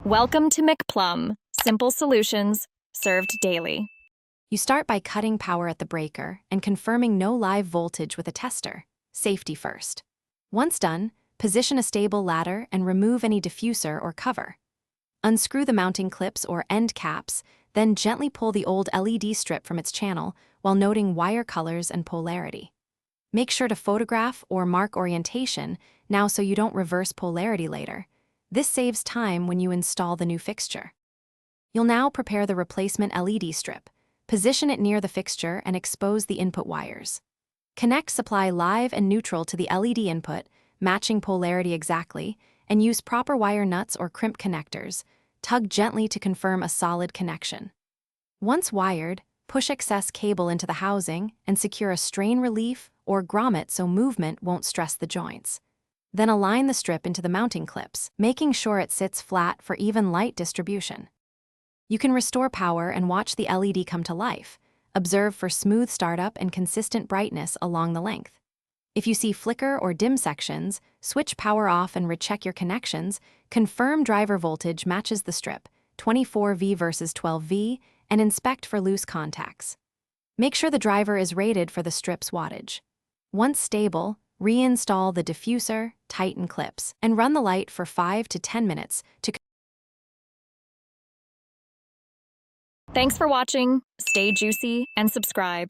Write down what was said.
Welcome to McPlum, simple solutions served daily. You start by cutting power at the breaker and confirming no live voltage with a tester. Safety first. Once done, position a stable ladder and remove any diffuser or cover. Unscrew the mounting clips or end caps, then gently pull the old LED strip from its channel while noting wire colors and polarity. Make sure to photograph or mark orientation now so you don't reverse polarity later. This saves time when you install the new fixture. You'll now prepare the replacement LED strip. Position it near the fixture and expose the input wires. Connect supply live and neutral to the LED input, matching polarity exactly, and use proper wire nuts or crimp connectors. Tug gently to confirm a solid connection. Once wired, push excess cable into the housing and secure a strain relief or grommet so movement won't stress the joints. Then align the strip into the mounting clips, making sure it sits flat for even light distribution. You can restore power and watch the LED come to life. Observe for smooth startup and consistent brightness along the length. If you see flicker or dim sections, switch power off and recheck your connections. Confirm driver voltage matches the strip, 24V versus 12V, and inspect for loose contacts. Make sure the driver is rated for the strip's wattage. Once stable, reinstall the diffuser, tighten clips, and run the light for 5 to 10 minutes to. Thanks for watching. Stay juicy and subscribe.